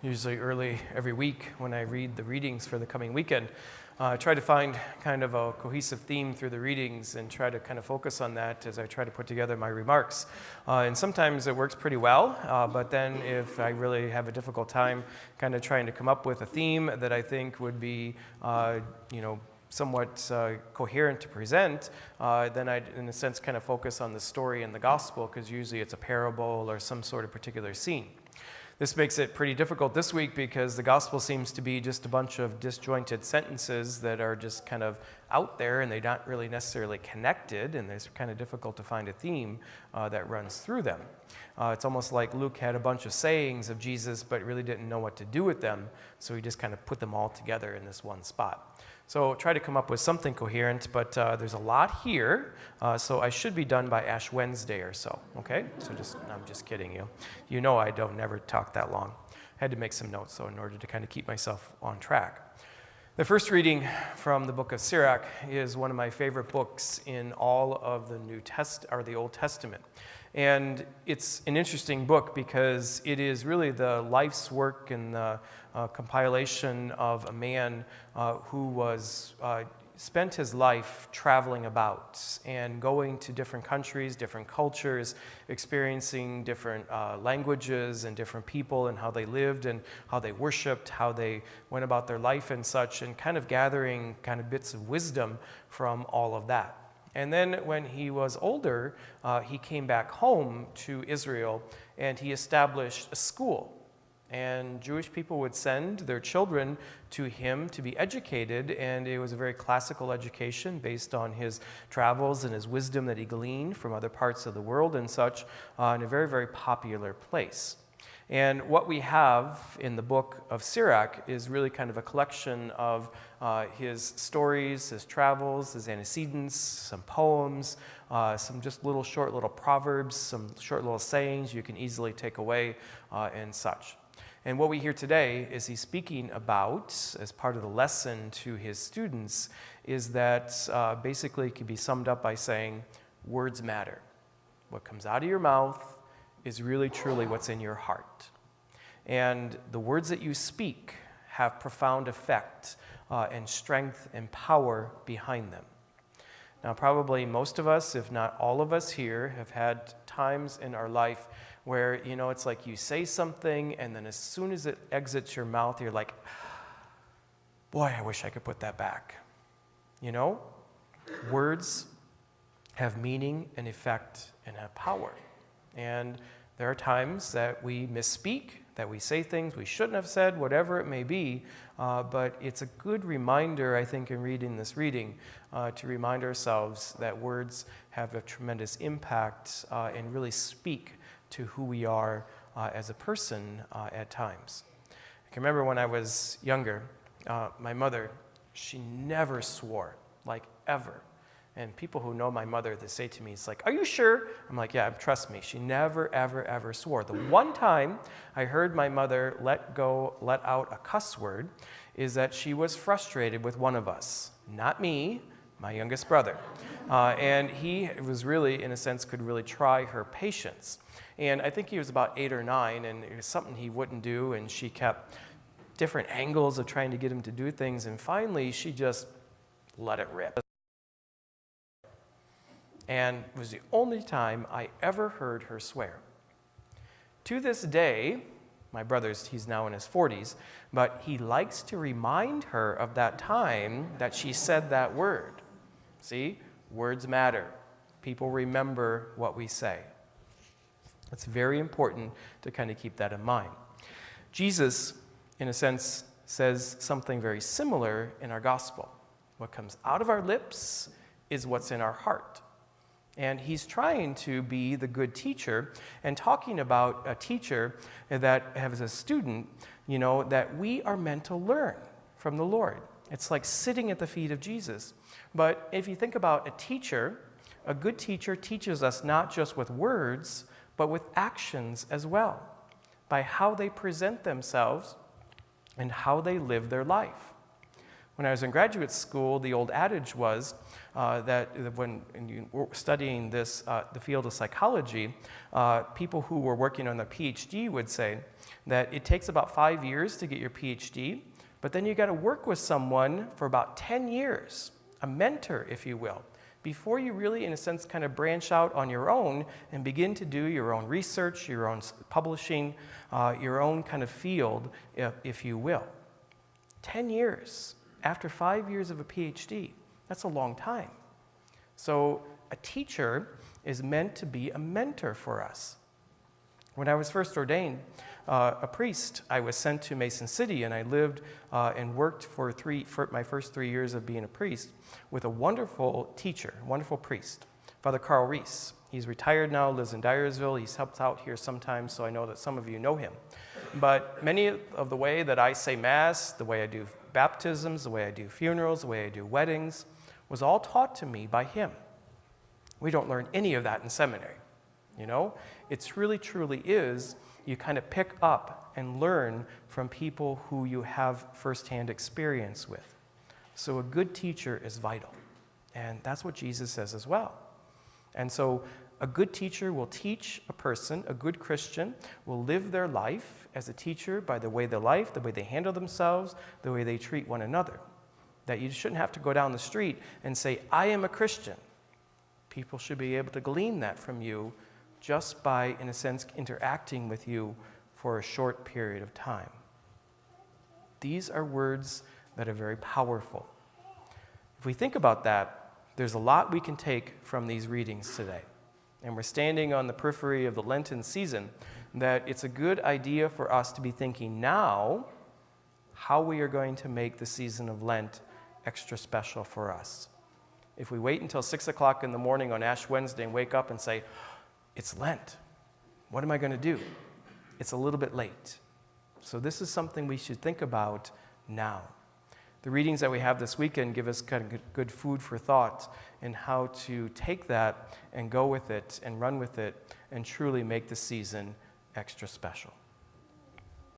usually early every week when I read the readings for the coming weekend. Try to find kind of a cohesive theme through the readings and try to kind of focus on that as I try to put together my remarks. And sometimes it works pretty well, but then if I really have a difficult time kind of trying to come up with a theme that I think would be, somewhat coherent to present, then I'd, in a sense, kind of focus on the story in the gospel, because usually it's a parable or some sort of particular scene. This makes it pretty difficult this week because the gospel seems to be just a bunch of disjointed sentences that are just kind of out there and they're not really necessarily connected, and it's kind of difficult to find a theme that runs through them. It's almost like Luke had a bunch of sayings of Jesus but really didn't know what to do with them, so he just kind of put them all together in this one spot. So try to come up with something coherent, but there's a lot here, so I should be done by Ash Wednesday or so, okay? So I'm just kidding you. You know I don't never talk that long. I had to make some notes, so in order to kind of keep myself on track. The first reading from the book of Sirach is one of my favorite books in all of the Old Testament. And it's an interesting book because it is really the life's work and the compilation of a man who was spent his life traveling about and going to different countries, different cultures, experiencing different languages and different people and how they lived and how they worshiped, how they went about their life and such, and kind of gathering kind of bits of wisdom from all of that. And then when he was older, he came back home to Israel and he established a school. And Jewish people would send their children to him to be educated, and it was a very classical education based on his travels and his wisdom that he gleaned from other parts of the world and such, in a very, very popular place. And what we have in the book of Sirach is really kind of a collection of his stories, his travels, his antecedents, some poems, some just short little proverbs, some short little sayings you can easily take away and such. And what we hear today is he's speaking about, as part of the lesson to his students, is that basically it can be summed up by saying, words matter. What comes out of your mouth is really truly what's in your heart. And the words that you speak have profound effect and strength and power behind them. Now, probably most of us, if not all of us here, have had times in our life where, it's like you say something and then as soon as it exits your mouth, you're like, boy, I wish I could put that back. Words have meaning and effect and have power. And there are times that we misspeak, that we say things we shouldn't have said, whatever it may be, but it's a good reminder, I think, in reading this reading, to remind ourselves that words have a tremendous impact and really speak to who we are as a person at times. I can remember when I was younger, my mother, she never swore, like ever. And people who know my mother, they say to me, it's like, are you sure? I'm like, yeah, trust me. She never, ever, ever swore. The one time I heard my mother let out a cuss word is that she was frustrated with one of us. Not me, my youngest brother. And he was really, in a sense, could really try her patience. And I think he was about 8 or 9, and it was something he wouldn't do, and she kept different angles of trying to get him to do things, and finally she just let it rip. And it was the only time I ever heard her swear. To this day, my brother's, he's now in his 40s, but he likes to remind her of that time that she said that word. See, words matter. People remember what we say. It's very important to kind of keep that in mind. Jesus, in a sense, says something very similar in our gospel. What comes out of our lips is what's in our heart. And he's trying to be the good teacher and talking about a teacher that has a student, that we are meant to learn from the Lord. It's like sitting at the feet of Jesus. But if you think about a teacher, a good teacher teaches us not just with words, but with actions as well, by how they present themselves and how they live their life. When I was in graduate school, the old adage was that when you were studying this, the field of psychology, people who were working on their PhD would say that it takes about 5 years to get your PhD, but then you got to work with someone for about 10 years, a mentor, if you will, before you really, in a sense, kind of branch out on your own and begin to do your own research, your own publishing, your own kind of field, if you will. 10 years. After 5 years of a PhD, that's a long time. So a teacher is meant to be a mentor for us. When I was first ordained a priest, I was sent to Mason City, and I lived and worked for my first 3 years of being a priest with a wonderful teacher, a wonderful priest, Father Carl Reese. He's retired now, lives in Dyersville. He's helped out here sometimes, so I know that some of you know him. But many of the way that I say Mass, the way I do baptisms, the way I do funerals, the way I do weddings, was all taught to me by him. We don't learn any of that in seminary, you know? It's really, truly is, you kind of pick up and learn from people who you have firsthand experience with. So a good teacher is vital, and that's what Jesus says as well. And so a good teacher will teach a person, a good Christian will live their life as a teacher by the way they handle themselves, the way they treat one another. That you shouldn't have to go down the street and say, I am a Christian. People should be able to glean that from you just by, in a sense, interacting with you for a short period of time. These are words that are very powerful. If we think about that, there's a lot we can take from these readings today. And we're standing on the periphery of the Lenten season, that it's a good idea for us to be thinking now how we are going to make the season of Lent extra special for us. If we wait until 6 o'clock in the morning on Ash Wednesday and wake up and say, it's Lent, what am I going to do? It's a little bit late. So this is something we should think about now. The readings that we have this weekend give us kind of good food for thought in how to take that and go with it and run with it and truly make the season extra special.